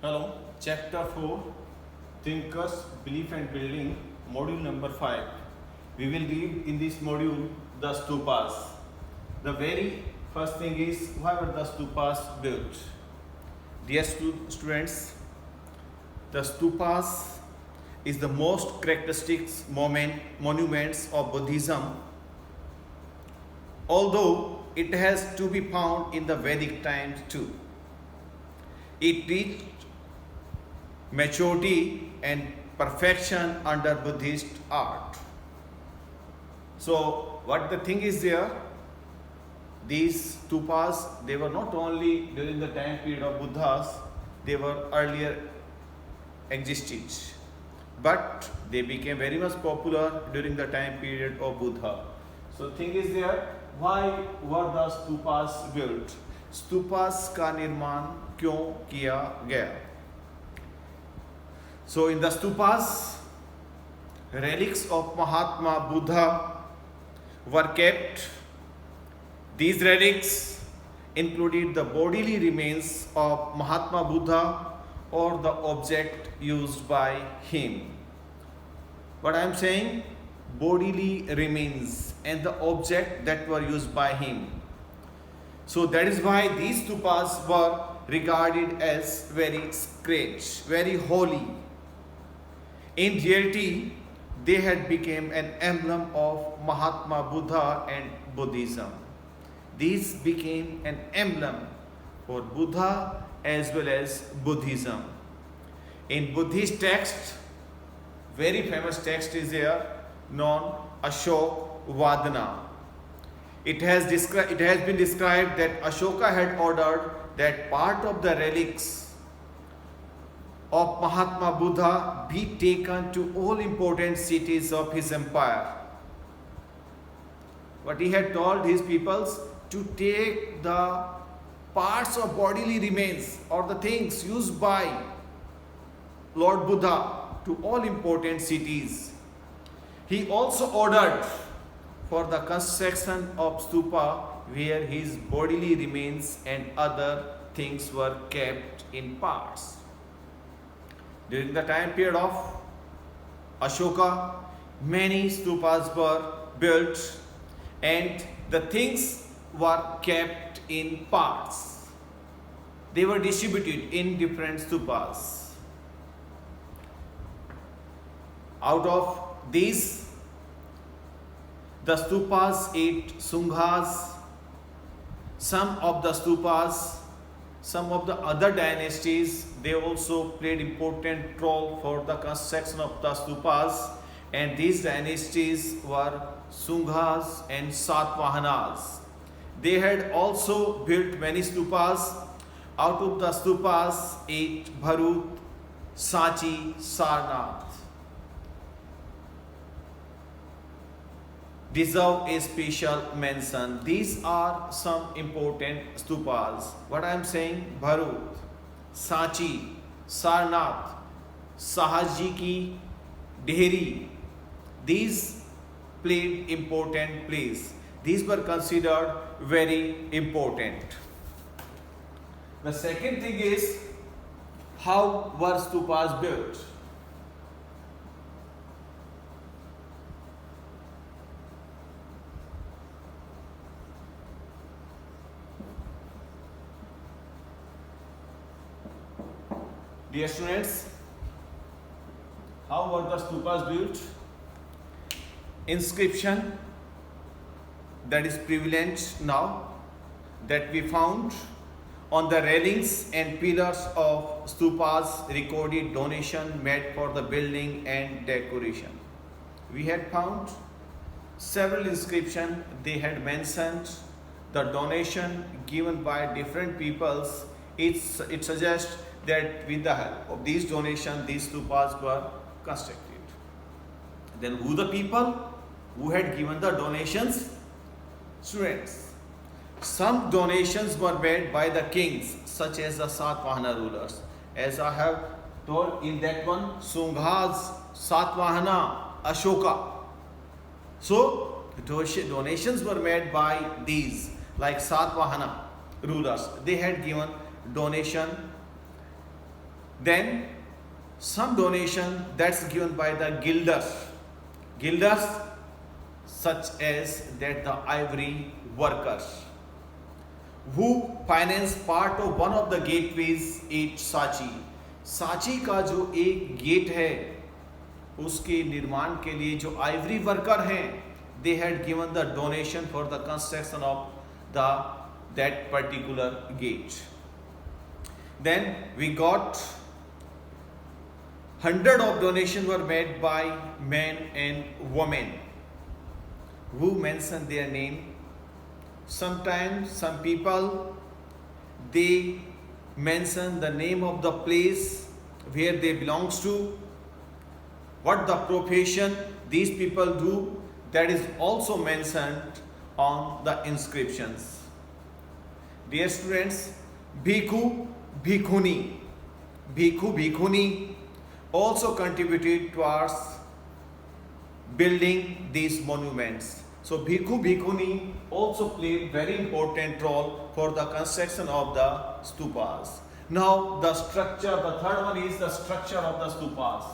Hello, Chapter 4 Thinkers, Belief and Building, Module number 5. We will read in this module the stupas. The very first thing is why were the stupas built? Dear students, the stupas is the most characteristic monuments of Buddhism, although it has to be found in the Vedic times too. It reached maturity and perfection under Buddhist art. So, what the thing is there, these stupas, they were not only during the time period of Buddhas, they were earlier existed. But they became very much popular during the time period of Buddha. So, thing is there, why were the stupas built? Stupas का निर्माण क्यों किया गया? So in the stupas, relics of Mahatma Buddha were kept. These relics included the bodily remains of Mahatma Buddha or the object used by him. What I am saying, bodily remains and the object that were used by him. So that is why these stupas were regarded as very sacred, very holy. In reality, they had become an emblem of Mahatma Buddha and Buddhism. These became an emblem for Buddha as well as Buddhism. In Buddhist text, very famous text is here known Ashok Vadana. It has been described that Ashoka had ordered that part of the relics of Mahatma Buddha be taken to all important cities of his empire. What he had told his peoples, to take the parts of bodily remains or the things used by Lord Buddha to all important cities. He also ordered for the construction of stupa where his bodily remains and other things were kept in parts. During the time period of Ashoka, many stupas were built and the things were kept in parts. They were distributed in different stupas. Out of these, the stupas ate sunghas. Some of the stupas, some of the other dynasties, they also played important role for the construction of the stupas, and these dynasties were Sunghas and Satvahanas. They had also built many stupas. Out of the stupas, ate Bharut, Sachi, Sarnath. Deserve a special mention. These are some important stupas. What I am saying, Bharut, Sachi, Sarnath, Sahaji ki Dehri, these played important place. These were considered very important. The second thing is, how were stupas built? Dear students, how were the stupas built? Inscription that is prevalent now, that we found on the railings and pillars of stupas, recorded donation made for the building and decoration. We had found several inscriptions. They had mentioned the donation given by different peoples. It suggests that with the help of these donations, these stupas were constructed. Then who the people who had given the donations? Students. Some donations were made by the kings, such as the Satvahana rulers. As I have told in that one, Sunghas, Satvahana, Ashoka. So donations were made by these, like Satvahana rulers. They had given donation Then some donation that's given by the guilders such as that the ivory workers who finance part of one of the gateways at Sachi. साची का जो एक gate है उसके निर्माण के लिए जो आइवरी वर्कर हैं they had given the donation for the construction of the that particular gate. Then we got 100 of donation were made by men and women who mentioned their name. Sometimes some people they mention the name of the place where they belongs to, what the profession these people do, that is also mentioned on the inscriptions. Dear students, bhikkhu bhikkhuni also contributed towards building these monuments. So bhikkhu bhikkhuni also played very important role for the construction of the stupas. Now the structure, the third one is the structure of the stupas.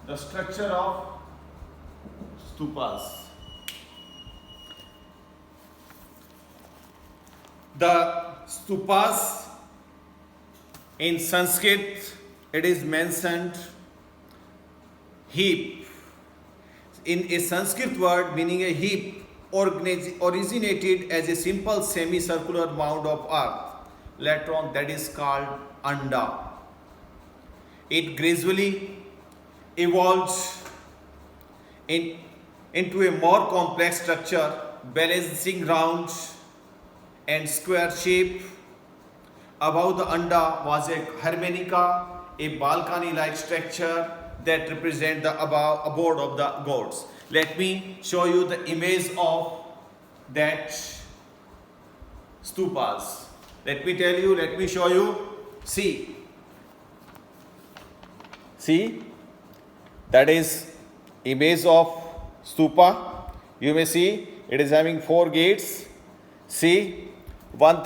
The structure of stupas. The stupas in Sanskrit it is mentioned heap. In a Sanskrit word meaning a heap originated as a simple semicircular mound of earth. Later on that is called anda. It gradually evolved into a more complex structure balancing round and square shape. Above the anda was a hermenica, a balcony-like structure that represent the abode of the gods. Let me show you the image of that stupas. Let me show you. See, that is image of stupa. You may see it is having 4 gates. See, one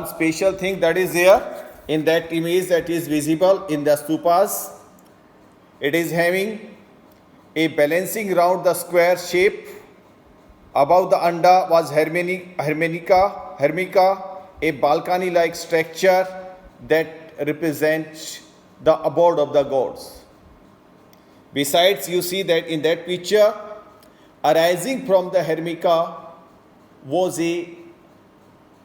special thing that is there in that image that is visible in the stupas. It is having a balancing round the square shape. Above the anda was hermica, a balcony-like structure that represents the abode of the gods. Besides, you see that in that picture, arising from the hermica was a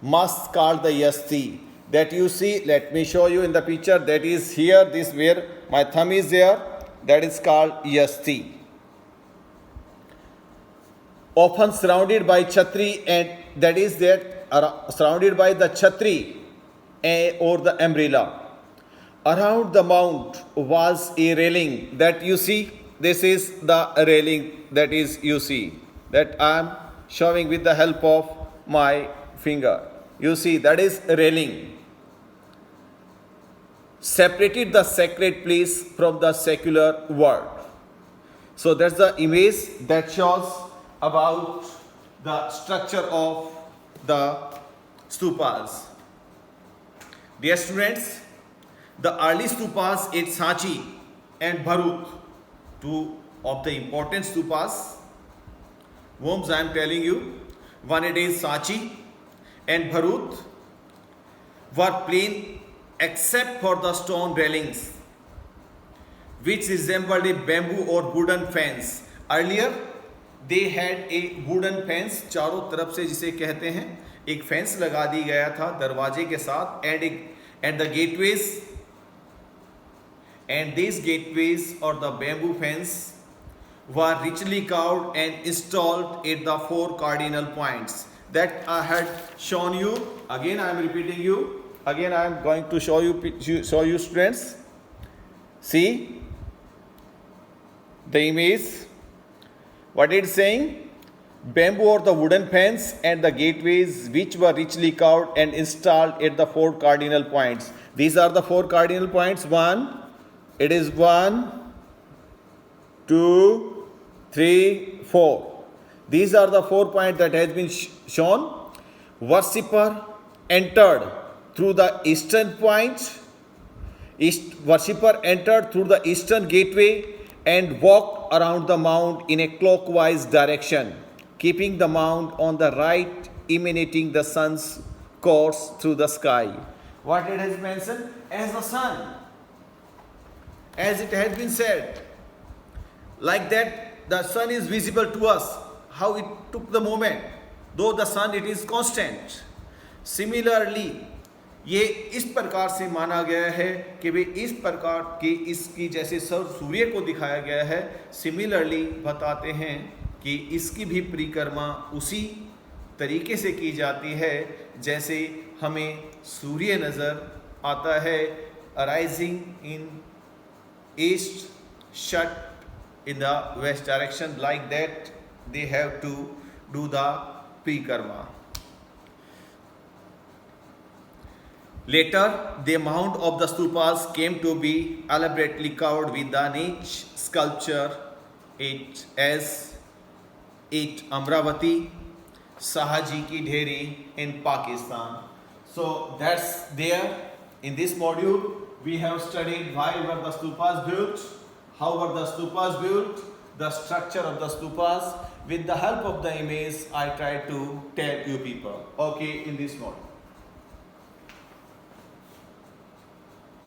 mast called the yasti. That you see, let me show you in the picture, that is here, this where my thumb is there, that is called yasti. Often surrounded by chhatri, and that is that surrounded by the chhatri or the umbrella. Around the mount was a railing that you see. This is the railing that is you see that I am showing with the help of my finger. You see that is railing. Separated the sacred place from the secular world. So that's the image that shows about the structure of the stupas. Dear students, the early stupas at Sanchi and Bharut, 2 of the important stupas, whom I am telling you, one it is Sanchi and Bharut, were plain except for the stone railings, which resembled a bamboo or wooden fence. Earlier, they had a wooden fence, चारों तरफ से जिसे कहते हैं, एक fence लगा दी गया था दरवाजे के साथ, and the gateways, and these gateways or the bamboo fence were richly carved and installed at the 4 cardinal points that I had shown you. Again I am repeating you. Again I am going to show you students. See the image. What it is saying? Bamboo or the wooden fence and the gateways which were richly carved and installed at the 4 cardinal points. These are the 4 cardinal points. It is 1, 2, 3, 4. These are the 4 points that has been shown. Worshipper entered through the eastern point. Worshipper entered through the eastern gateway and walked around the mount in a clockwise direction, keeping the mount on the right, emanating the sun's course through the sky. What it has mentioned as the sun, as it has been said, like that the sun is visible to us, how it took the moment, though the sun it is constant. Similarly, ये इस प्रकार से माना गया है कि भाई इस प्रकार की इसकी जैसे सूर्य को दिखाया गया है, सिमिलरली बताते हैं कि इसकी भी परिक्रमा उसी तरीके से की जाती है जैसे हमें सूर्य नज़र आता है, arising in east, shut in the west direction. Like that they have to do the परिक्रमा. Later, the mount of the stupas came to be elaborately covered with the niche sculpture as it Amravati, Sahaji ki Dheri in Pakistan. So that's there. In this module, we have studied why were the stupas built, how were the stupas built, the structure of the stupas. With the help of the image, I try to tell you people. Okay, in this module.